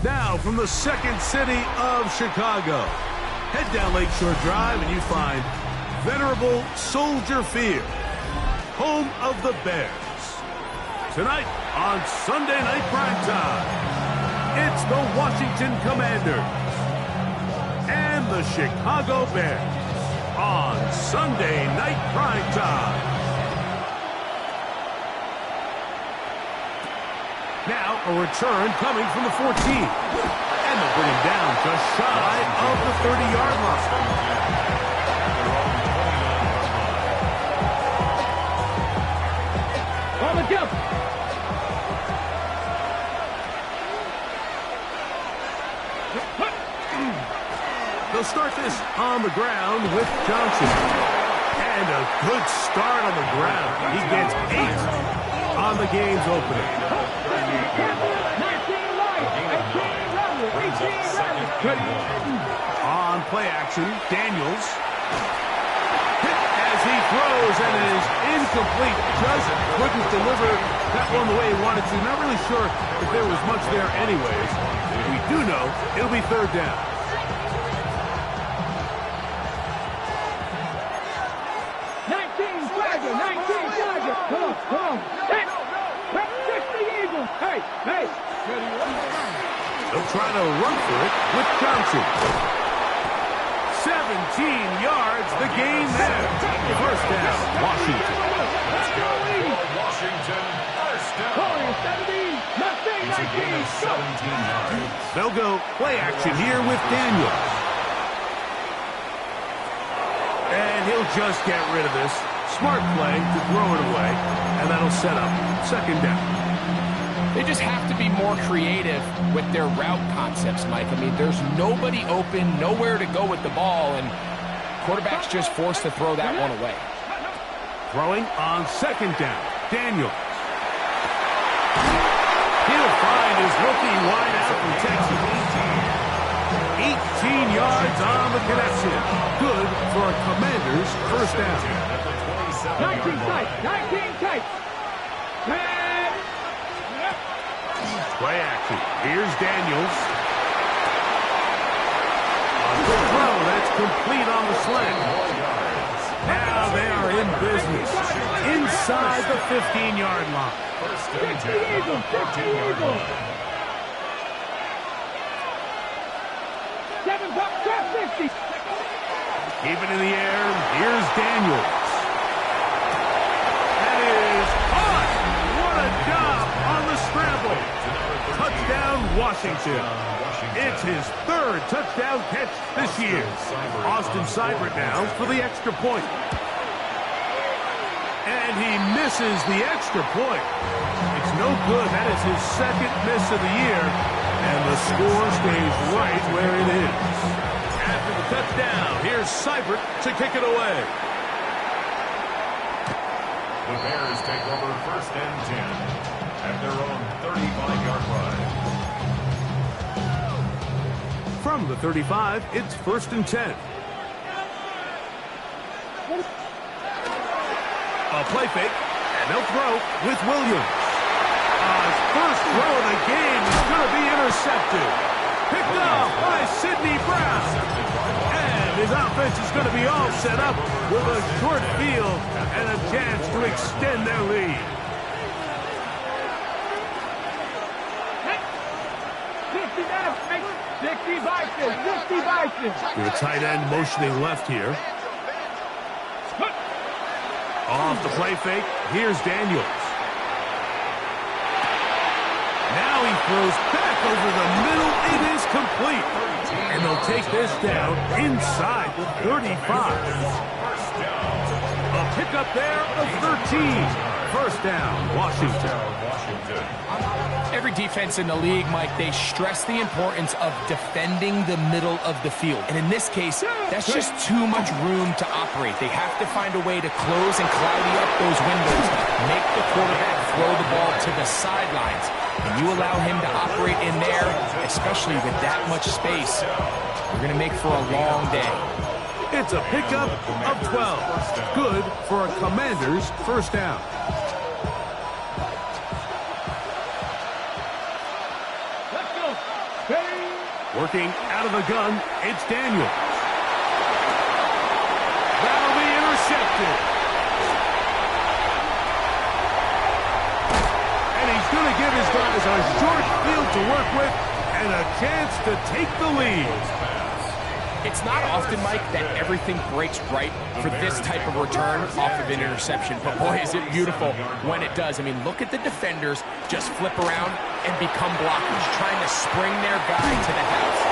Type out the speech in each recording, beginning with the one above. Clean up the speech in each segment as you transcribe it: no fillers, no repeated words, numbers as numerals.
Now, from the second city of Chicago, head down Lakeshore Drive and you find venerable Soldier Field, home of the Bears. Tonight on Sunday Night Primetime, it's the Washington Commanders and the Chicago Bears on Sunday Night Primetime. Now a return coming from the 14. And they'll bring him down just shy of the 30-yard line. On the jump. They'll start this on the ground with Johnson. And a good start on the ground. He gets 8 on the game's opener. On play action, Daniels. Hit as he throws and it is incomplete. Just couldn't deliver that one the way he wanted to. Not really sure if there was much there anyways. We do know it'll be third down. Come on. Catch the Eagles. Hey. They'll try to run for it with Johnson. 17 yards, the gain there. First down, Washington. Let's go, Washington. First down. 17 yards. They'll go play action here with Daniels. And he'll just get rid of this. Smart play to throw it away, and that'll set up second down. They just have to be more creative with their route concepts, Mike. I mean, there's nobody open, nowhere to go with the ball, and quarterback's just forced to throw that one away. Throwing on second down, Daniels. He'll find his rookie wideout from Texas. 18 yards on the connection. Good for a Commanders first down. 19 tight. Play action. Here's Daniels. A good throw. That's complete on the slant. Now they are in business. Inside the 15-yard line. Catch the Eagles. 7-50. Keep it in the air. Here's Daniels. That is caught. What a job on the scramble. Touchdown, Washington. It's his third touchdown catch this year. Austin Seibert now for the extra point. And he misses the extra point. It's no good. That is his second miss of the year. And the score stays right where it is. After the touchdown, here's Seibert to kick it away. The Bears take over first and 10 at their own 35-yard line. From the 35, it's first and 10. A play fake, and they'll throw with Williams. His first throw of the game is going to be intercepted. Picked off by Sidney Brown. And his offense is going to be all set up with a short field and a chance to extend their lead. 60 Vikings. The tight end motioning left here. Off the play fake, here's Daniels. Now he throws back over the middle. It is complete. And they'll take this down inside the 35. A pickup there of 13. First down, Washington. Every defense in the league, Mike, they stress the importance of defending the middle of the field. And in this case, that's just too much room to operate. They have to find a way to close and cloudy up those windows, make the quarterback throw the ball to the sidelines. And you allow him to operate in there, especially with that much space, you're going to make for a long day. It's a pickup of 12. Good for a Commanders first down. Working out of the gun, it's Daniels. That'll be intercepted. And he's going to give his guys a short field to work with and a chance to take the lead. It's not often, Mike, that everything breaks right for this type of return off of an interception. But boy, is it beautiful when it does. I mean, look at the defenders just flip around and become blockers, trying to spring their guy to the house.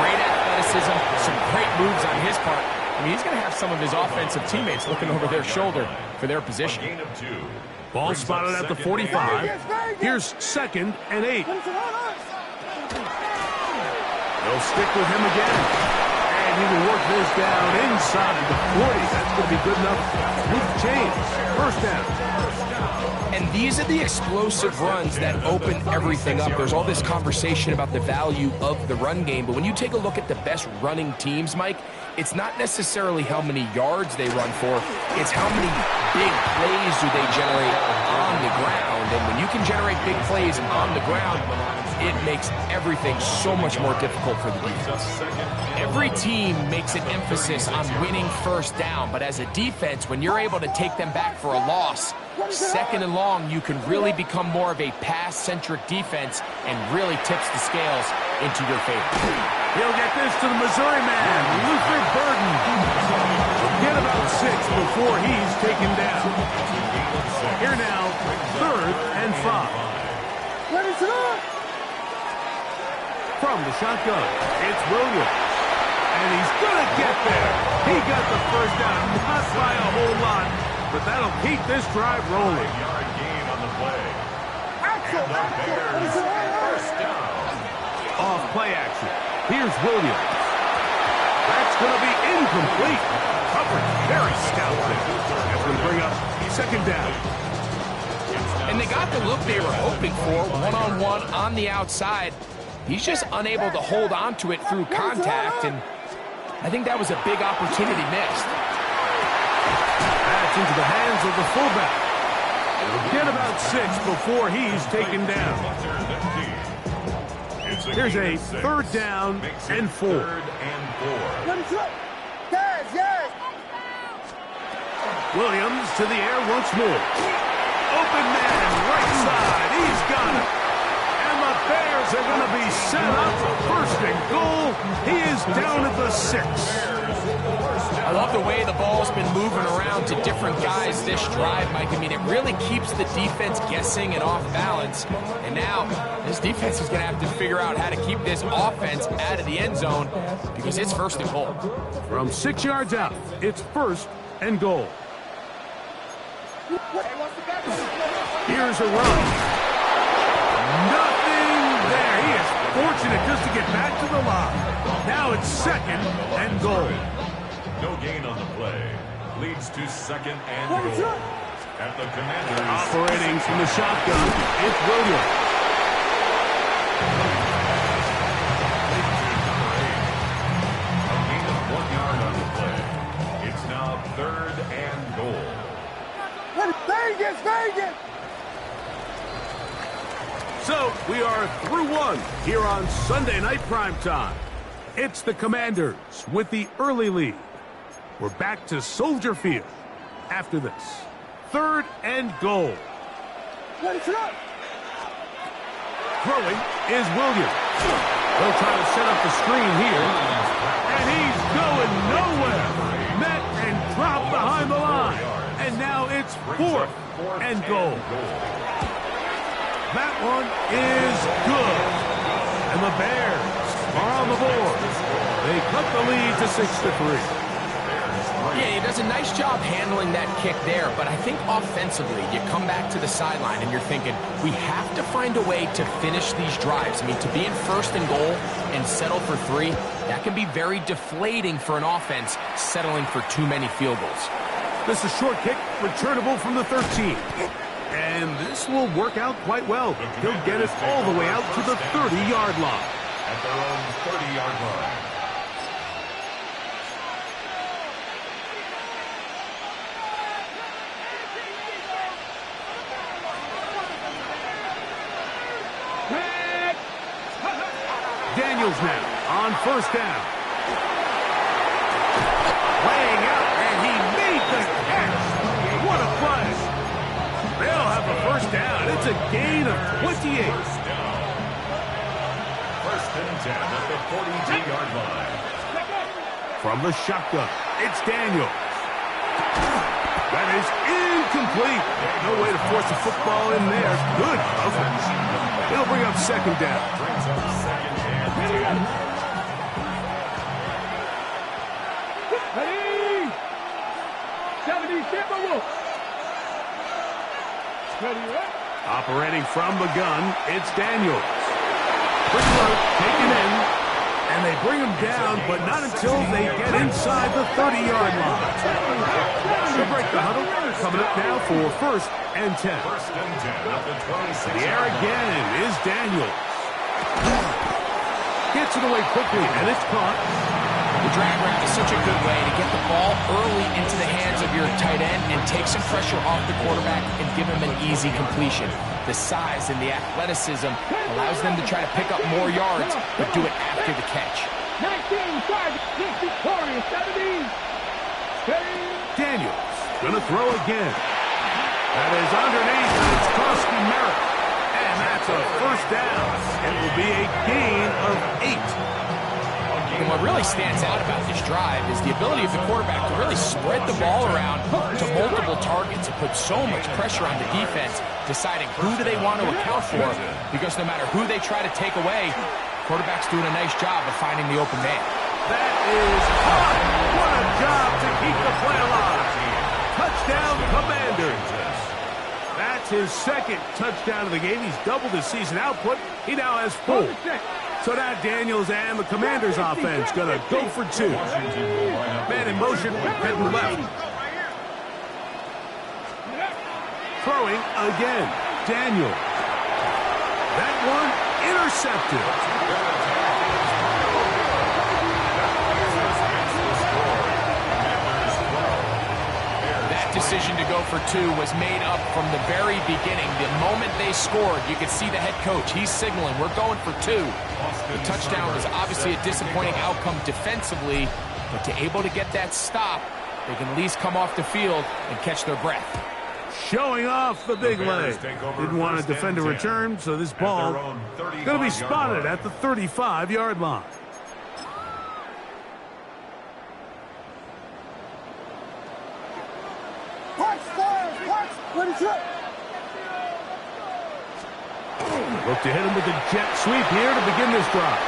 Great athleticism, some great moves on his part. I mean, he's going to have some of his offensive teammates looking over their shoulder for their position. Ball spotted at the 45. Here's 2nd and 8. They'll stick with him again. And he will work this down inside the 40. That's going to be good enough with chains. 1st down. And these are the explosive runs that open everything up. There's all this conversation about the value of the run game, but when you take a look at the best running teams, Mike, it's not necessarily how many yards they run for, it's how many big plays do they generate on the ground. And when you can generate big plays on the ground, it makes everything so much more difficult for the defense. Every team makes an emphasis on winning 1st down, but as a defense, when you're able to take them back for a loss, 2nd and long, you can really become more of a pass-centric defense and really tips the scales into your favor. He'll get this to the Missouri man, Luther Burden. Get about 6 before he's taken down. Here now, 3rd and 5. Let it up. From the shotgun, it's Williams. And he's going to get there. He got the 1st down, not by a whole lot, but that'll keep this drive rolling. Yard gain on the play. And the Bears 1st down. Off play action. Here's Williams. That's going to be incomplete. Coverage very stout there. That's going to bring up 2nd down. And they got the look they were hoping for, one-on-one on the outside. He's just unable to hold on to it through contact, and I think that was a big opportunity missed. That's into the hands of the fullback. He'll get about 6 before he's taken down. Here's a 3rd down and 4. Williams to the air once more. Open man, right side. He's got it. And the Bears are going to be set up. 1st and goal. He is down at the 6. I love the way the ball's been moving around to different guys this drive, Mike. I mean, it really keeps the defense guessing and off balance. And now, this defense is going to have to figure out how to keep this offense out of the end zone because it's 1st and goal. From 6 yards out, it's 1st and goal. Here's a run. Nothing there. He is fortunate just to get back to the line. Now it's 2nd and goal. No gain on the play. Leads to 2nd and goal. At the Commanders. Operating from the shotgun, it's Williams. A gain of 1 yard on the play. It's now 3rd and goal. Vegas! So we are through 1 here on Sunday Night Primetime. It's the Commanders with the early lead. We're back to Soldier Field after this. 3rd and goal. Throwing is Williams. They'll try to set up the screen here. And he's going nowhere. Met and dropped behind the line. And now it's 4th and goal. That one is good. And the Bears are on the board. They cut the lead to 6-3. Yeah, he does a nice job handling that kick there, but I think offensively, you come back to the sideline and you're thinking, we have to find a way to finish these drives. I mean, to be in 1st and goal and settle for 3, that can be very deflating for an offense settling for too many field goals. This is a short kick, returnable from the 13. And this will work out quite well. He'll get it all the way out to the 30-yard line. At their own 30-yard line. Daniels now on first down. Laying out, and he made the catch. What a play. They'll have a first down. It's a gain of 28. First and 10 at the 42-yard line. From the shotgun, it's Daniels. That is incomplete. No way to force a football in there. Good coverage. It'll bring up second down. Brings up second and 10. Ready? 70, Timberwolves. Ready, right? Operating from the gun, it's Daniels. Quick look, taken in, and they bring him down, but not until they get inside the 30-yard line. To break the huddle, coming up now for first and 10. First and 10 at the 26. The air again is Daniels. Gets it away quickly, and it's caught. The drag route is such a good way to get the ball early into the hands of your tight end and take some pressure off the quarterback and give him an easy completion. The size and the athleticism allows them to try to pick up more yards, but do it after the catch. 19 targets, victorious, 70. Daniels gonna throw again. That is underneath, and it's Koski Merritt. And that's a first down. It will be a gain of 8. And what really stands out about this drive is the ability of the quarterback to really spread the ball around to multiple targets and put so much pressure on the defense, deciding who do they want to account for, because no matter who they try to take away, quarterback's doing a nice job of finding the open man. That is hot. What a job to keep the play alive. Touchdown, Commanders. That's his second touchdown of the game. He's doubled his season output. He now has 4. So now Daniels and the Commanders offense gonna go for 2. Man in motion, heading left. Throwing again, Daniels. That one intercepted. Decision to go for 2 was made up from the very beginning. The moment they scored, you could see the head coach. He's signaling, we're going for 2. The touchdown was obviously a disappointing outcome defensively, but to able to get that stop, they can at least come off the field and catch their breath. Showing off the big leg. Didn't want to defend a return, so this ball going to be spotted at the 35-yard line. Look to hit him with a jet sweep here to begin this drive.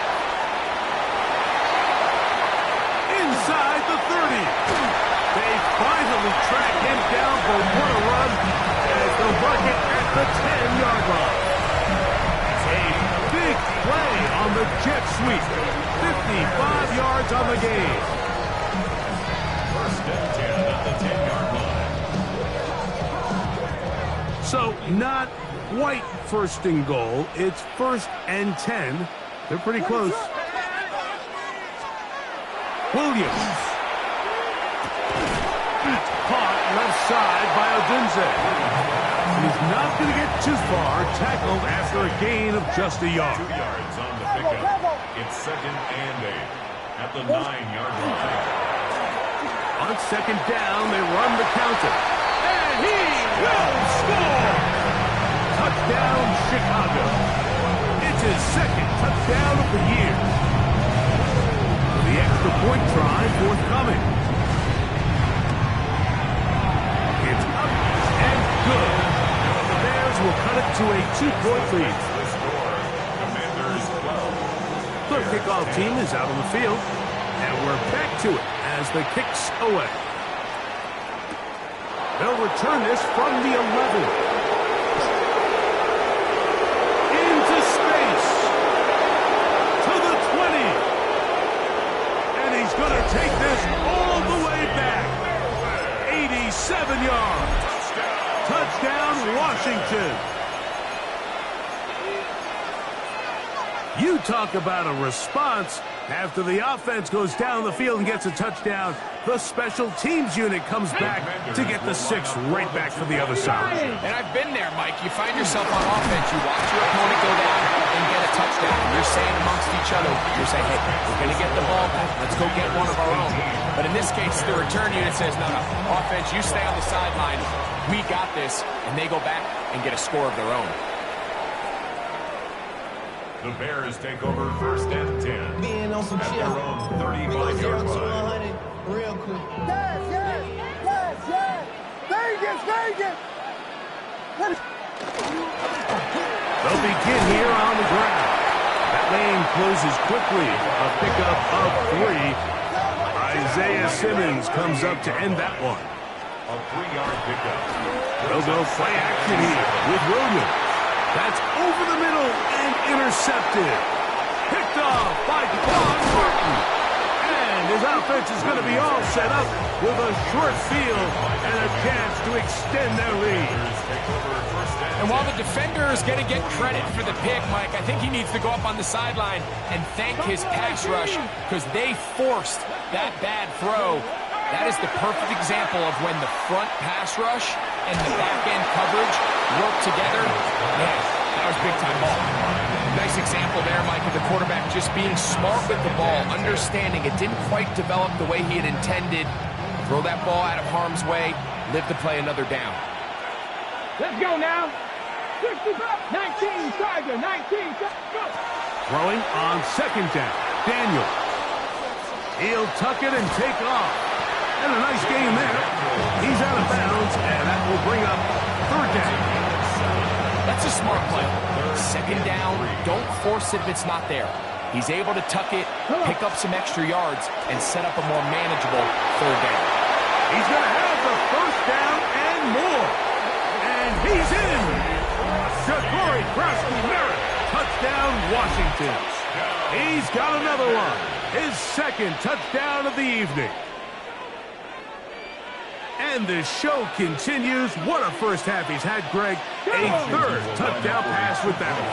Inside the 30. They finally track him down for what a run. And they'll mark it at the 10-yard line. A big play on the jet sweep. 55 yards on the game. First and 10 at the 10-yard line. So not quite first and goal. It's first and 10. They're pretty close. Williams. It's caught left side by Odunze. He's not going to get too far. Tackled after a gain of just a yard. 2 yards on the pickup. It's second and 8 at the 9-yard line. On second down, they run the counter. And he will score! Touchdown, Chicago. It's his second touchdown of the year. The extra point try forthcoming. It's up and good. The Bears will cut it to a 2-point lead. The score, Commanders 12. The kickoff team is out on the field, and we're back to it as the kick's away. They'll return this from the 11. Going to take this all the way back. 87 yards. Touchdown, Washington. You talk about a response. After the offense goes down the field and gets a touchdown, the special teams unit comes back to get the 6 right back for the other side. And I've been there, Mike. You find yourself on offense. You watch your opponent go down and get a touchdown. You're saying amongst each each other. You're saying, hey, we're going to get the ball back. Let's go get one of our own. But in this case, the return unit says, no, offense, you stay on the sideline. We got this. And they go back and get a score of their own. The Bears take over first and 10 Being on some at shit. their own We go 35-yard 0 to line. 100 real quick. Vegas! They'll begin here on the ground. That lane closes quickly. A pickup of 3. Isaiah Simmons comes up to end that one. A 3-yard pickup. They'll go play action here with Williams. That's over the middle and intercepted. Picked off by Quan Martin. And his offense is going to be all set up with a short field and a chance to extend their lead. And while the defender is going to get credit for the pick, Mike, I think he needs to go up on the sideline and thank his pass rush because they forced that bad throw. That is the perfect example of when the front pass rush and the back-end coverage work together. Man, that was big-time ball. Nice example there, Mike, of the quarterback just being smart with the ball, understanding it didn't quite develop the way he had intended. Throw that ball out of harm's way, live to play another down. Let's go now. 65, 19, Tiger, 19, go. Throwing on second down. Daniel. He'll tuck it and take off. And a nice game there. He's out of bounds, and that will bring up third down. That's a smart play. Second down, don't force it if it's not there. He's able to tuck it, pick up some extra yards, and set up a more manageable third down. He's going to have the first down and more. And he's in. Ja'Cory Krause-Merritt. Touchdown, Washington. He's got another one. His second touchdown of the evening. And the show continues. What a first half he's had, Greg. A third touchdown pass with that one.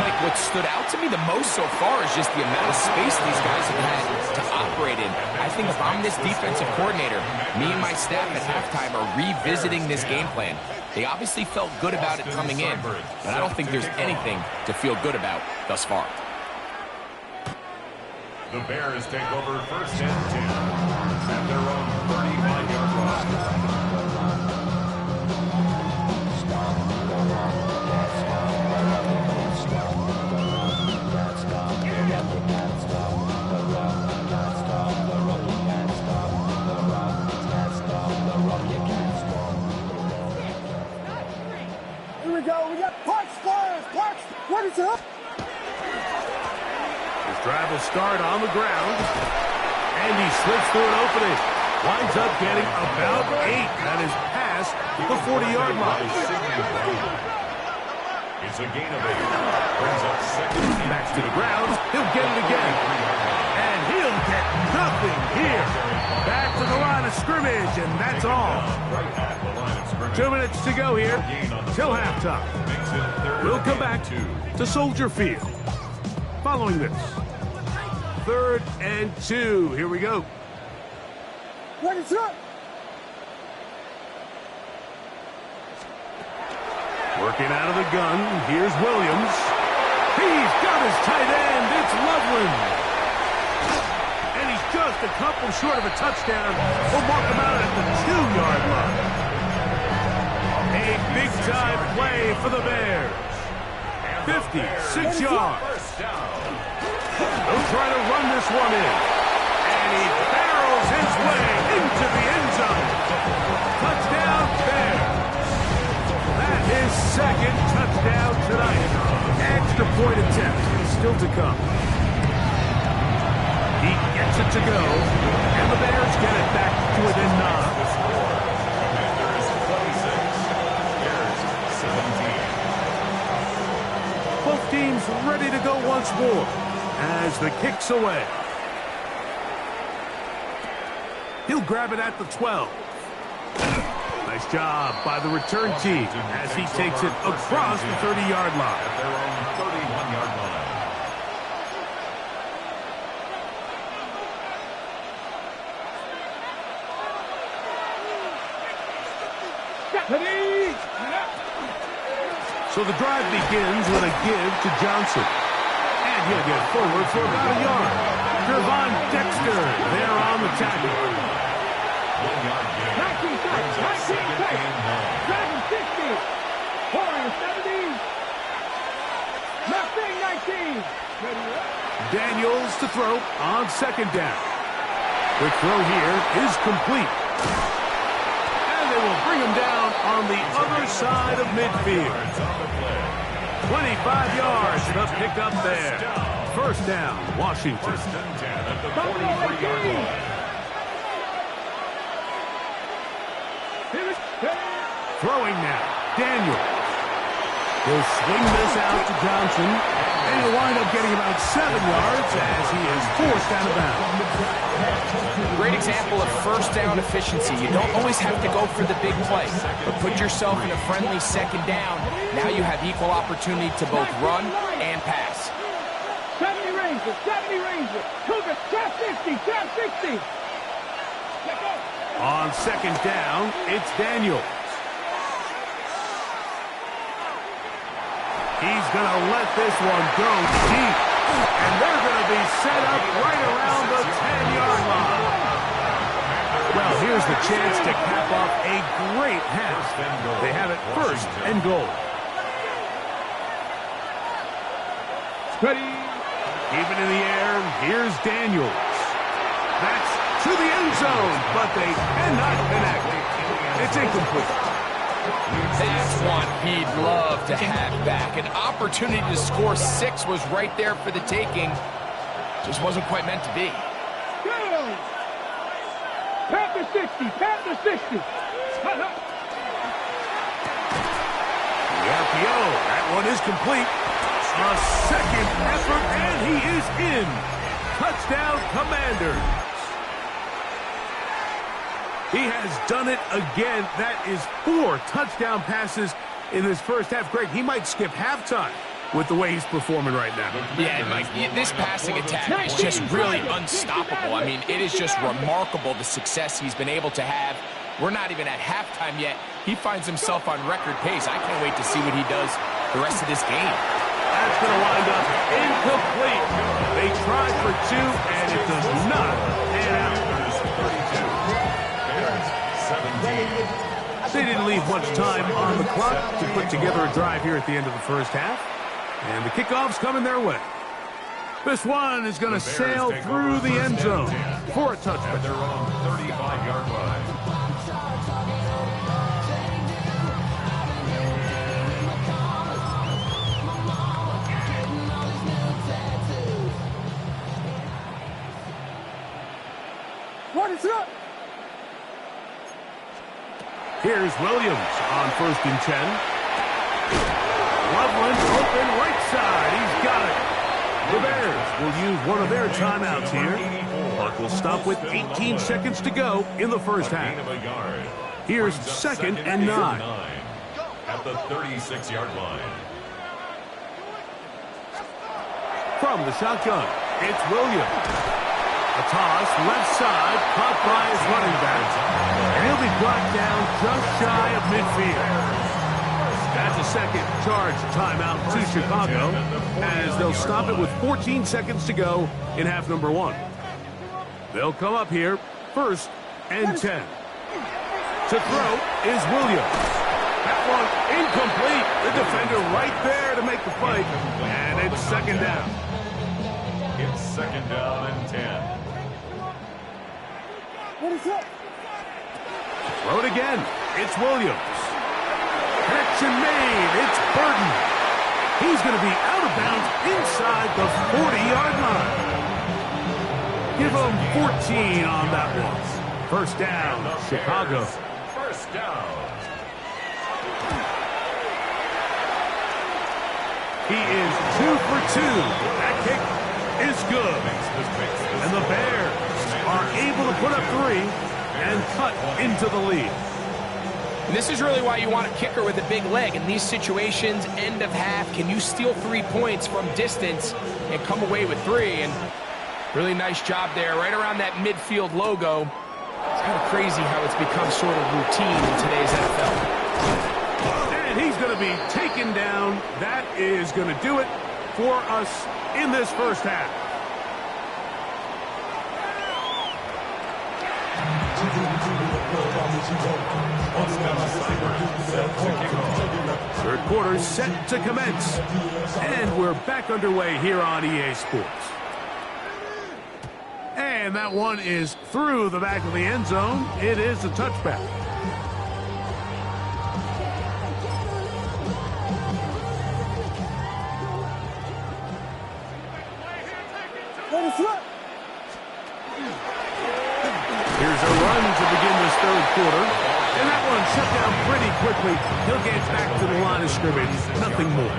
Mike, what stood out to me the most so far is just the amount of space these guys have had to operate in. I think if I'm this defensive coordinator, me and my staff at halftime are revisiting this game plan. They obviously felt good about it coming in, but I don't think there's anything to feel good about thus far. The Bears take over first and 10 at their own 35-yard line. Here we go. We got punch squares. Punch. What is up? His drive will start on the ground. And he slips through an opening. Winds up getting about 8. That is past the 40-yard line. It's a gain of 8. Brings up second. Back to the ground. He'll get it again. And he'll get nothing here. Back to the line of scrimmage, and that's all. 2 minutes to go here till halftime. We'll come back to Soldier Field. Following this, 3rd and 2. Here we go. What is up? Working out of the gun. Here's Williams. He's got his tight end. It's Loveland. And he's just a couple short of a touchdown. We'll mark him out at the 2-yard line. A big-time play for the Bears. 56 yards. They'll try to run this one in. And he barrels his way into the end zone. Touchdown, Bears. That is second touchdown tonight. Extra point attempt is still to come. He gets it to go. And the Bears get it back to within 9. Both teams ready to go once more as the kick's away. He'll grab it at the 12. Nice job by the return team as he takes it across the 30-yard line. At their own 31-yard line. So the drive begins with a give to Johnson. And he'll get forward for about a yard. Gervon Dexter there on the tackle. 1 yard gain. 19 seconds. 19 seconds. Dragon 60. Warriors 70. Mustang 19. Daniels to throw on second down. The throw here is complete. And they will bring him down on the other side of midfield. 25 yards to pick up there. First down, Washington. First and 10 at the 43-yard line. Throwing now, Daniels. He'll swing this out to Johnson, and he'll wind up getting about 7 yards as he is forced out of bounds. Great example of first down efficiency. You don't always have to go for the big play, but put yourself in a friendly second down. Now you have equal opportunity to both run and pass. 70 Rangers, 70 Rangers. Cougars, trap 50, trap 60. On second down, it's Daniels. He's going to let this one go deep. And they're going to be set up right around the 10-yard line. Well, here's the chance to cap off a great half. They have it first and goal. Ready. Keeping in the air, here's Daniels. That's to the end zone, but they cannot connect. It's incomplete. That's one he'd love to have back. An opportunity to score 6 was right there for the taking. Just wasn't quite meant to be. Go! Panther 60, Panther 60. The RPO, that one is complete. A second effort, and he is in. Touchdown, Commanders. He has done it again. That is 4 touchdown passes in this first half. Greg, he might skip halftime with the way he's performing right now. Yeah, Mike, this passing attack is just really unstoppable. I mean, it is just remarkable the success he's been able to have. We're not even at halftime yet. He finds himself on record pace. I can't wait to see what he does the rest of this game. That's going to wind up incomplete. They tried for 2, and it does not pan out. They didn't leave much time on the clock to put together a drive here at the end of the first half. And the kickoff's coming their way. This one is going to sail through the end zone for a touchdown. At their own 35-yard line. What is up? Here's Williams on first and 10. Loveland open right side. He's got it. The Bears will use one of their timeouts here. Clock will stop with 18 seconds to go in the first half. Here's second and 9. At the 36-yard line. From the shotgun, it's Williams. A toss, left side, caught by his running back. And he'll be brought down just shy of midfield. That's a second charge timeout to Chicago, as they'll stop it with 14 seconds to go in half number 1. They'll come up here, first and 10. To throw is Williams. That one incomplete. The defender right there to make the play. And it's second down. It's second down and 10. What is up? Throw it again. It's Williams. Connection made. It's Burton. He's going to be out of bounds inside the 40-yard line. Give him 14 on that one. First down, Chicago. First down. He is 2 for 2. That kick is good. And the Bears are able to put up 3 and cut into the lead. And this is really why you want a kicker with a big leg. In these situations, end of half, can you steal 3 points from distance and come away with 3? And really nice job there, right around that midfield logo. It's kind of crazy how it's become sort of routine in today's NFL. And he's going to be taken down. That is going to do it. for us in this first half. Third quarter set to commence. And we're back underway here on EA Sports. And that one is through the back of the end zone. It is a touchback. Here's a run to begin this third quarter. And that one shut down pretty quickly. He'll get back to the line of scrimmage. Nothing more.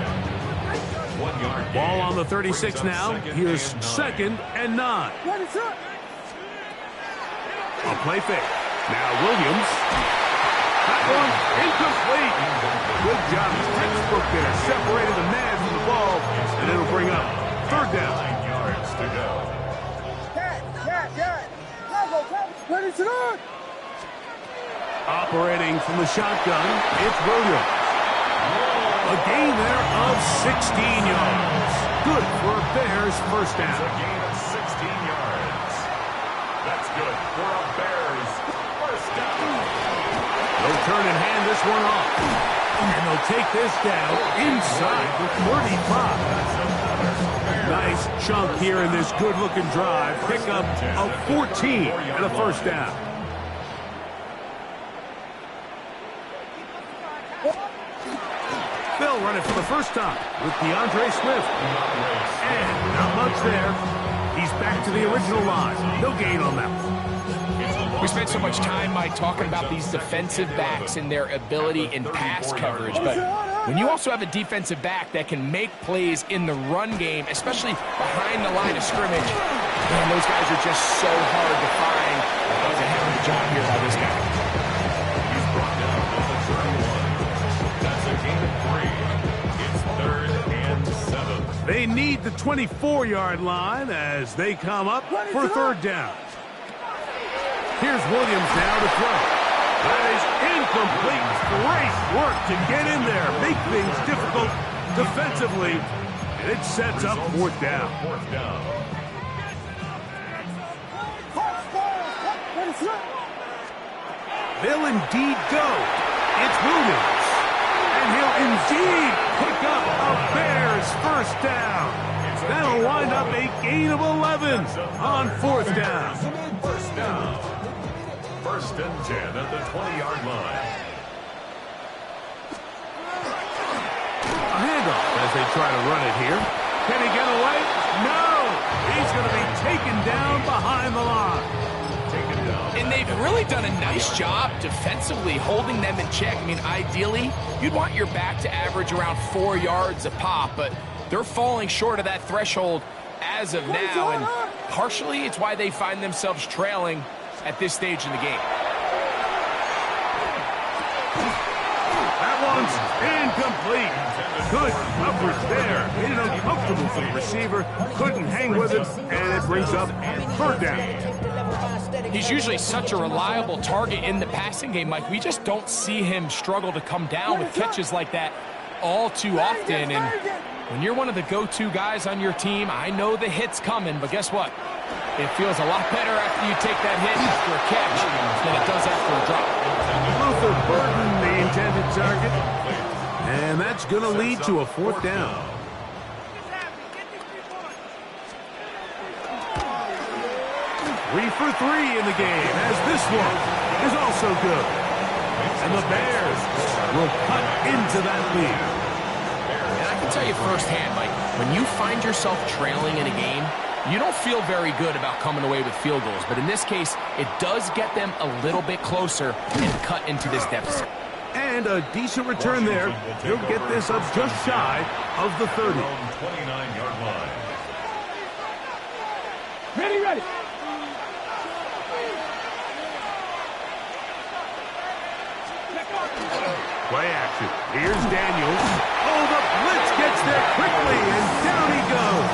Ball on the 36 now. Here's 2nd and 9. A play fake. Now Williams. That one incomplete. Good job. Textbook there. Separated the man from the ball. And it'll bring up 3rd down. 9 yards to go. Operating from the shotgun, it's Williams. A gain there of 16 yards. Good for a Bears first down. A gain of 16 yards. That's good for a Bears first down. They'll turn and hand this one off. And they'll take this down inside the 35. Nice chunk here in this good-looking drive. Pick up a 14 and a first down. They'll run it for the first time with DeAndre Swift. And not much there. He's back to the original line. No gain on that one. We spent so much time, Mike, talking about these defensive backs and their ability in pass coverage, but when you also have a defensive back that can make plays in the run game, especially behind the line of scrimmage, man, those guys are just so hard to find. That was a hell of a job here by this guy. He's brought down on the 31. That's a gain of 3. It's 3rd and 7. They need the 24-yard line as they come up for 3rd down. Here's Williams now to throw. That is incomplete. Great work to get in there. Make things difficult defensively. And it sets up 4th down. 4th down. They'll indeed go. It's Williams. And he'll indeed pick up a Bears first down. That'll wind up a gain of 11 on 4th down. First down. 1st and 10 at the 20-yard line. A handoff as they try to run it here. Can he get away? No! He's going to be taken down behind the line. Taken down. And they've really done a nice job defensively holding them in check. I mean, ideally, you'd want your back to average around 4 yards a pop, but they're falling short of that threshold as of now, and partially it's why they find themselves trailing at this stage in the game. That one's incomplete. Good coverage there. Made it uncomfortable for the receiver. Couldn't hang with it, and it brings up 3rd down. He's usually such a reliable target in the passing game, Mike. We just don't see him struggle to come down with catches like that all too often. And when you're one of the go-to guys on your team, I know the hit's coming, but guess what? It feels a lot better after you take that hit after a catch than it does after a drop. Luther Burden, the intended target. And that's going to lead to a 4th down. Three for 3 in the game, as this one is also good. And the Bears will cut into that lead. And I can tell you firsthand, Mike, when you find yourself trailing in a game, you don't feel very good about coming away with field goals. But in this case, it does get them a little bit closer and cut into this deficit. And a decent return there. He'll get this up just shy of the 30. 29-yard line. Ready. Play action. Here's Daniels. Oh, the blitz gets there quickly, and down he goes.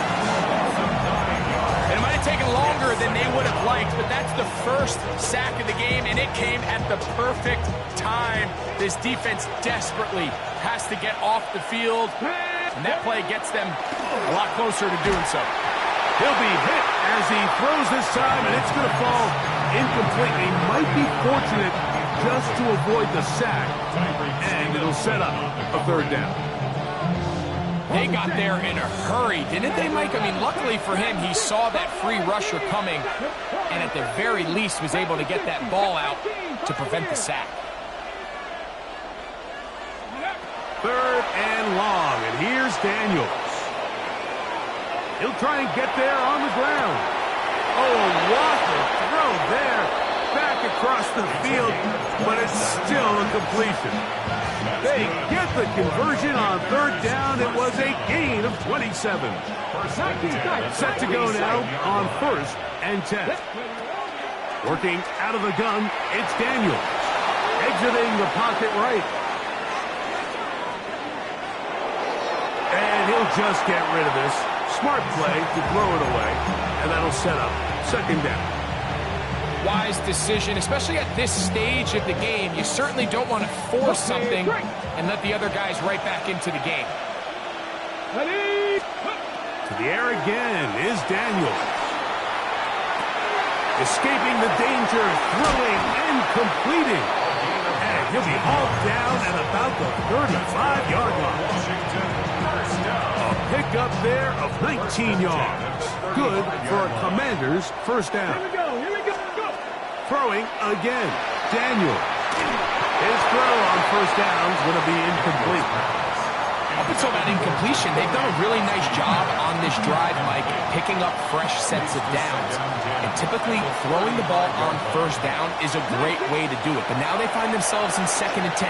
And it might have taken longer than they would have liked, but that's the first sack of the game, and it came at the perfect time. This defense desperately has to get off the field, and that play gets them A lot closer to doing so. He'll be hit as he throws this time, and it's going to fall incomplete. He might be fortunate just to avoid the sack, and it'll set up a third down. They got there in a hurry, didn't they, Mike? I mean, luckily for him, he saw that free rusher coming, and at the very least was able to get that ball out to prevent the sack. Third and long, and here's Daniels. He'll try and get there on the ground. Oh, what a throw there. Back across the field, but it's still a completion. They get the conversion on third down. It was a gain of 27. Set to go now on 1st and 10. Working out of the gun, it's Daniels. Exiting the pocket right. And he'll just get rid of this. Smart play to throw it away, and that'll set up second down. Wise decision, especially at this stage of the game. You certainly don't want to force something and let the other guys right back into the game. To the air again is Daniels. Escaping the danger, throwing and completing. And he'll be hauled down at about the 35-yard line. A pickup there of 19 yards. Good for a Commander's first down. Throwing again. Daniels. His throw on first down is going to be incomplete. Up until that incompletion, they've done a really nice job on this drive, Mike, picking up fresh sets of downs. And typically, throwing the ball on first down is a great way to do it. But now they find themselves in 2nd and 10.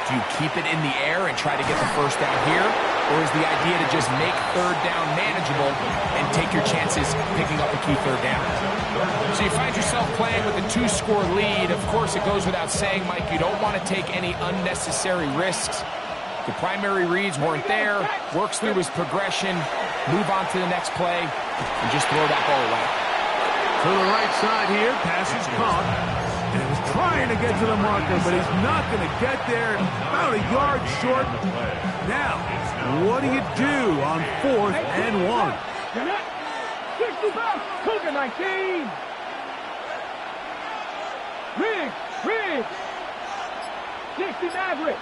Do you keep it in the air and try to get the first down here? Or is the idea to just make third down manageable and take your chances picking up a key third down? So you find yourself playing with a 2-score lead. Of course, it goes without saying, Mike, you don't want to take any unnecessary risks. The primary reads weren't there. Works through his progression, move on to the next play, and just throw that ball away. To the right side here, pass is caught. And he was trying to get to the marker, but he's not going to get there. About a yard short. Now, what do you do on 4th and 1? 65, Cougar 19. Riggs. 60 Maverick.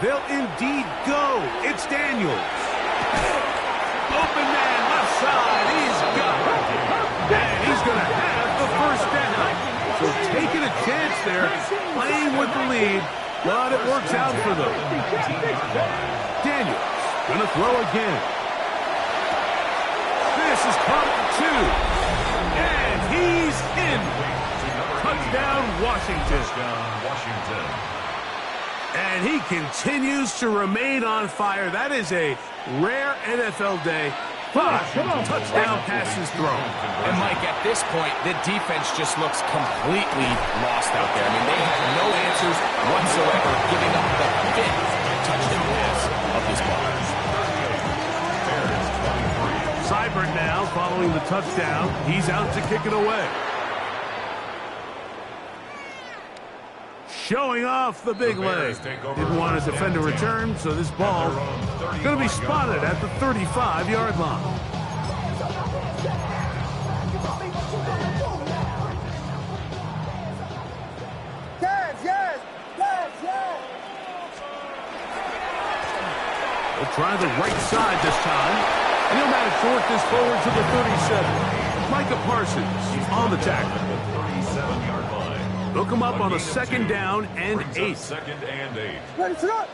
They'll indeed go. It's Daniels. Open man, left side. He's got it. And he's going to have the first down. So taking a chance there, playing with the lead, but it works out for them. Daniels going to throw again. This is caught for 2. And he's in. Touchdown, Washington. And he continues to remain on fire. That is a rare NFL day. 5 touchdown passes thrown. And, Mike, at this point, the defense just looks completely lost out there. I mean, they have no answers whatsoever, giving up the 5th touchdown pass of this ball. Seibert now following the touchdown. He's out to kick it away. Showing off the big leg. Didn't want to defend a return, so this ball going to be spotted at the 35-yard line. Yes. We'll try the right side this time. And he'll manage to work this forward to the 37. Micah Parsons on the tackle. They'll come up on a 2nd down and 8. 2nd and 8. Ready, set up.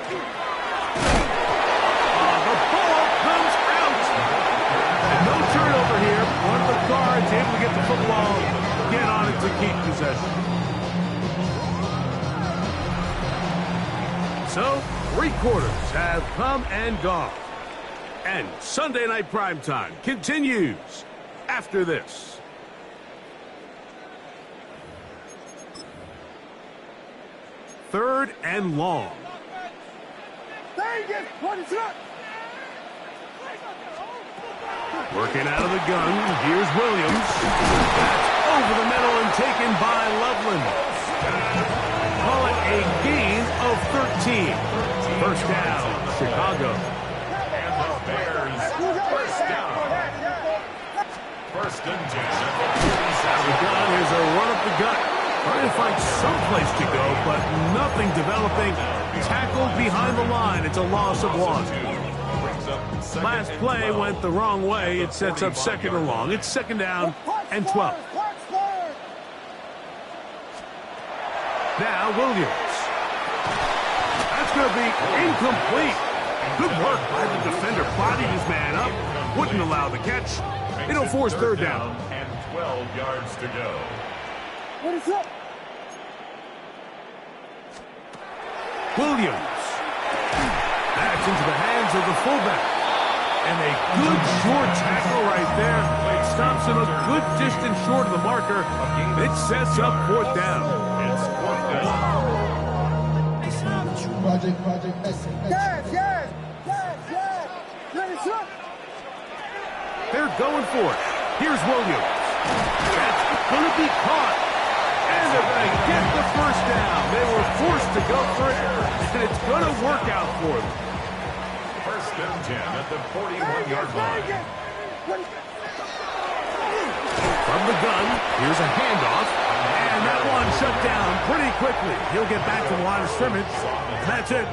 The ball comes out. And no turnover here. One of the guards able to get the football, get on it to keep possession. So, 3 quarters have come and gone. And Sunday Night Primetime continues after this. Third and long. Working out of the gun. Here's Williams. That's over the middle and taken by Loveland. Call it a gain of 13. First down, Chicago. And the Bears, first down. First and 10 at the 47. The gun is a run up the gut. Trying to find some place to go, but nothing developing. Tackled behind the line. It's a loss of 1. Last play went the wrong way. It sets up second and long. It's second down and 12. Now Williams. That's going to be incomplete. Good work by the defender. Bodied his man up. Wouldn't allow the catch. It'll force third down. And 12 yards to go. What is up? Williams. That's into the hands of the fullback. And a good short tackle right there. It stops him a good distance short of the marker. It sets up fourth down. It's fourth down. Yes. Finish up. They're going for it. Here's Williams. That's going to be caught. And they're going to get the first down. They were forced to go for it, and it's going to work out for them. First and 10 at the 41-yard line. From the gun, here's a handoff. And that one shut down pretty quickly. He'll get back to the line of scrimmage. That's it.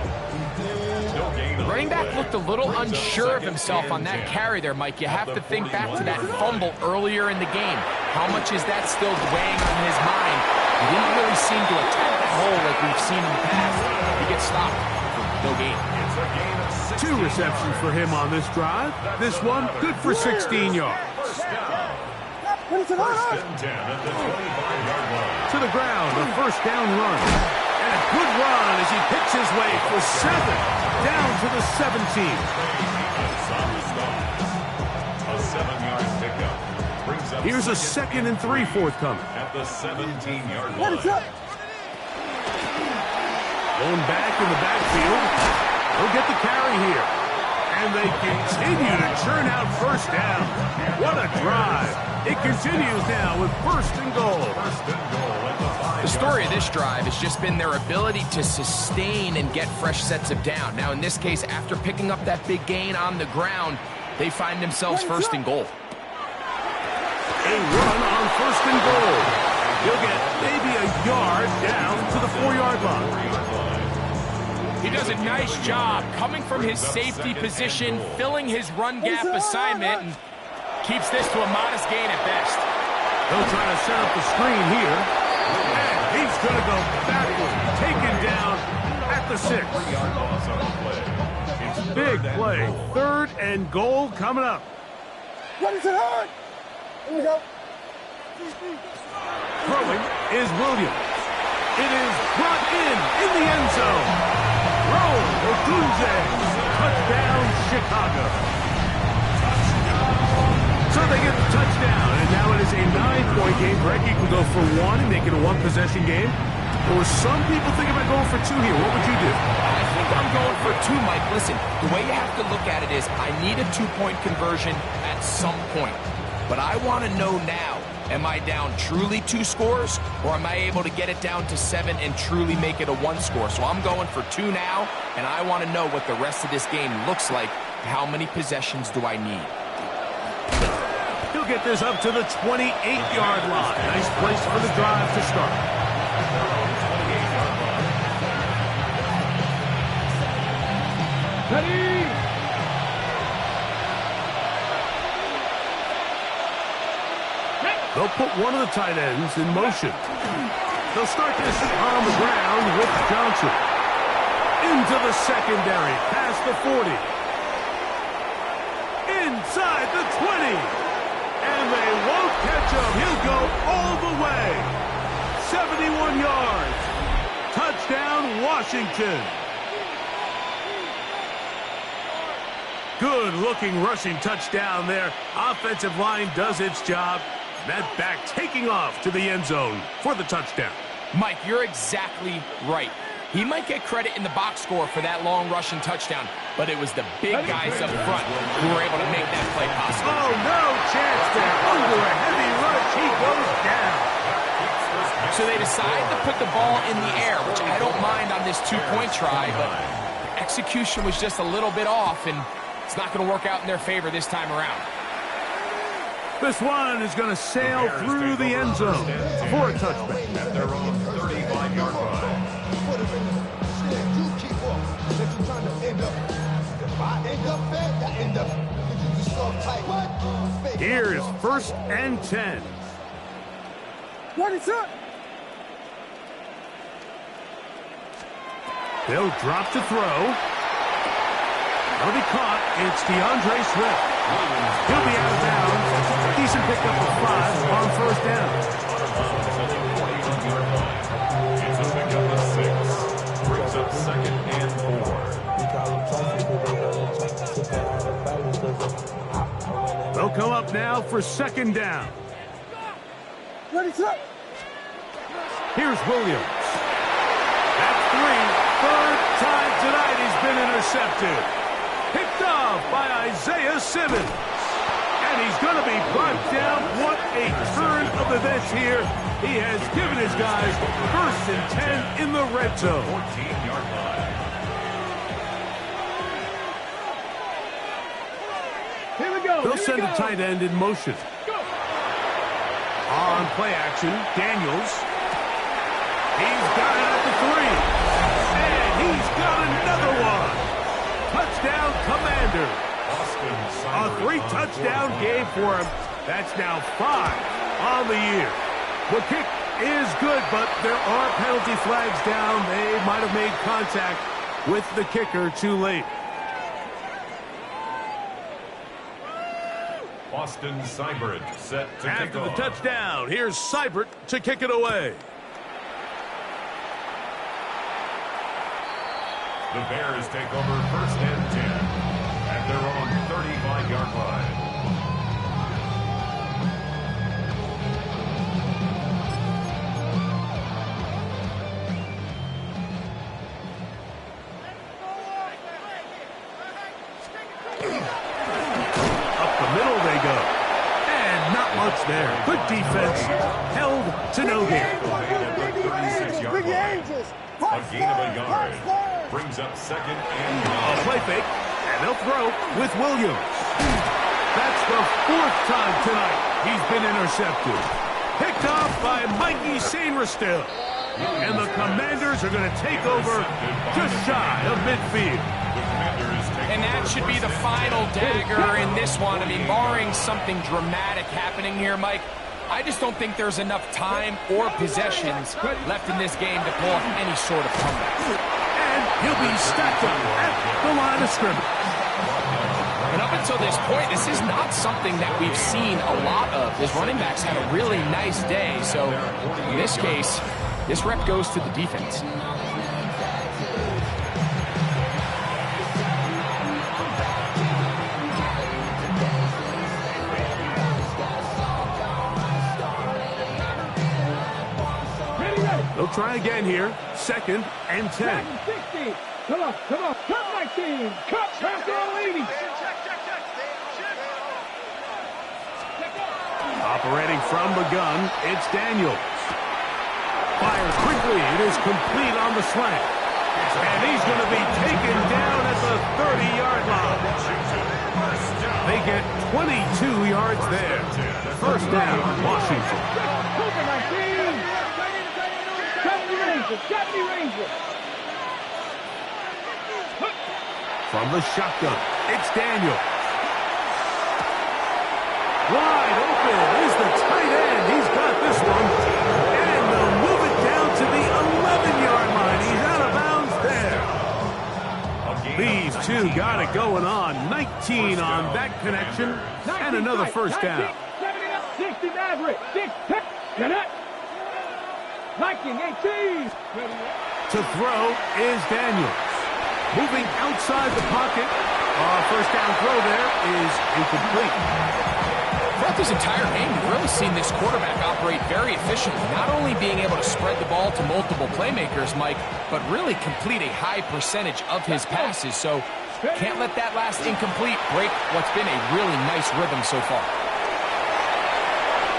The running back looked a little unsure of himself on that carry there, Mike. You have to think back to that fumble earlier in the game. How much is that still weighing on his mind? He didn't really seem to attack that hole like we've seen in the past. He gets stopped for no gain. It's a gain of 6. 2 receptions for him on this drive. This one, good for 16 yards. First down. Finish it First up. and 10 at the 25-yard line. To the ground, a first down run. And a good run as he picks his way for 7. Down to the 17. A 7-yard pickup brings up Here's a second and 3 forthcoming. at the 17-yard line. Finish up. Going back in the backfield. He'll get the carry here. And they continue to churn out first down. What a drive. It continues now with first and goal. First and goal at the 5-yard The story of this drive has just been their ability to sustain and get fresh sets of down. Now, in this case, after picking up that big gain on the ground, they find themselves first and goal. A run on first and goal. He'll get maybe a yard down to the 4-yard line. He does a nice job coming from his safety position, filling his run gap assignment, and keeps this to a modest gain at best. They'll try to set up the screen here. And he's going to go backward. Taken down at the 6. 3-yard loss on the play. It's Big play. Third and goal coming up. Finish it hard. Here we go. Throwing is Williams. It is brought in the end zone. Roll Odunze. Touchdown, Chicago. So they get the touchdown, and now it is a 9-point game. Greg, you can go for 1 and make it a 1-possession game. Or some people think about going for 2 here. What would you do? I think I'm going for 2, Mike. Listen, the way you have to look at it is I need a 2-point conversion at some point. But I want to know now, am I down truly 2 scores, or am I able to get it down to 7 and truly make it a 1 score? So I'm going for 2 now, and I want to know what the rest of this game looks like. How many possessions do I need? He'll get this up to the 28-yard line. Nice place for the drive to start. Ready. They'll put one of the tight ends in motion. They'll start this on the ground with Johnson. Into the secondary, past the 40. Inside the 20. And they won't catch him. He'll go all the way. 71 yards. Touchdown, Washington. Good-looking rushing touchdown there. Offensive line does its job. That back taking off to the end zone for the touchdown. Mike, you're exactly right. He might get credit in the box score for that long rushing touchdown, but it was the big guys up front who were able to make that play possible. Oh, no chance there. Under a heavy rush, he goes down. So they decide to put the ball in the air, which I don't mind on this two-point try, but execution was just a little bit off, and it's not going to work out in their favor this time around. This one is going to sail through the end zone for a touchback. At their own 35-yard line. Here's 1st and 10. What is up? They'll drop to throw. That'll be caught. It's DeAndre Swift. He'll be out of bounds. Decent pickup of 5 on 1st down. It's a pickup of 6. Brings up 2nd and 4. They'll come up now for 2nd down. What is up? Here's Williams. That's 3. 3rd time tonight he's been intercepted. Picked off by Isaiah Simmons. And he's going to be brought down. What a turn of events here. He has given his guys 1st and 10 in the red zone. 14-yard line. Here we go. They'll send a tight end in motion. On play action, Daniels. He's got it at the 3. And he's got another one. Touchdown, Commander. A 3-touchdown game for him. That's now 5 on the year. The kick is good, but there are penalty flags down. They might have made contact with the kicker too late. Austin Seibert set to kick After the off. touchdown, here's Seibert to kick it away. The Bears take over 1st and 10 at their own 35-yard line. Up the middle they go. And not much there. Good defense. Held to no gain. At the 36-yard line. A gain of a yard. Brings up 2nd and A play fake, and they'll throw with Williams. That's the 4th time tonight he's been intercepted. Picked off by Mikey Sainristil. And the Commanders are going to take over just shy of midfield. And that should be the final dagger in this one. I mean, barring something dramatic happening here, Mike, I just don't think there's enough time or possessions left in this game to pull off any sort of comeback. And he'll be stacked up at the line of scrimmage. And up until this point, this is not something that we've seen a lot of. His running backs had a really nice day. So in this case, this rep goes to the defense. They'll try again here. 2nd and 10. 60. Come on. Cut 19. Cut Pascal 80. Operating from the gun, it's Daniels. Fires quickly. It is complete on the slant. And he's going to be taken down at the 30-yard line. They get 22 yards there. 1st down, Washington. Cooper 19. 70 Rangers. From the shotgun, it's Daniels. Wide open is the tight end. He's got this one. And they'll move it down to the 11-yard line. He's out of bounds there. These two got it going on. 19 on that connection. And another 1st down. 60 Maverick. 6 pick. Get it. 19-18. To throw is Daniels. Moving outside the pocket. 1st down throw there is incomplete. Throughout this entire game, we've really seen this quarterback operate very efficiently, not only being able to spread the ball to multiple playmakers, Mike, but really complete a high percentage of his passes. So can't let that last incomplete break what's been a really nice rhythm so far.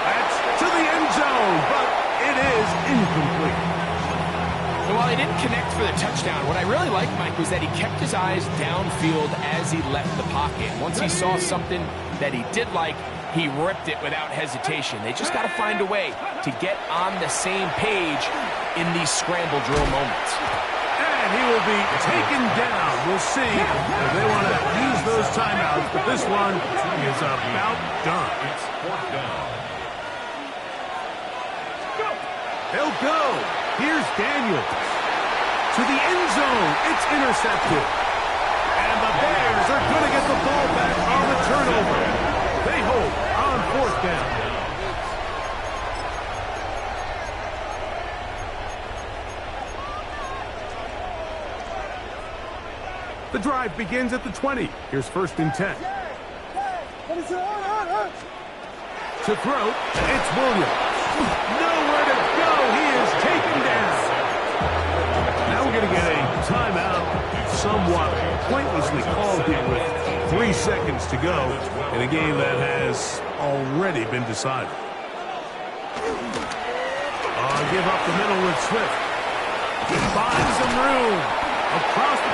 That's to the end zone, but it is incomplete. And while he didn't connect for the touchdown, what I really liked, Mike, was that he kept his eyes downfield as he left the pocket. Once he saw something that he did like, he ripped it without hesitation. They just got to find a way to get on the same page in these scramble drill moments. And he will be taken down. We'll see if they want to use those timeouts, but this one is about done. It's fourth down. They'll go. Here's Daniels. To the end zone. It's intercepted. And the Bears are going to get the ball back on the turnover. They hold on fourth down. The drive begins at the 20. Here's 1st and 10. To throw, it's Williams. Nowhere to go. He is taken down. Now we're going to get a timeout, somewhat pointlessly called here with 3 seconds to go in a game that has already been decided. Give up the middle with Swift. He finds some room across the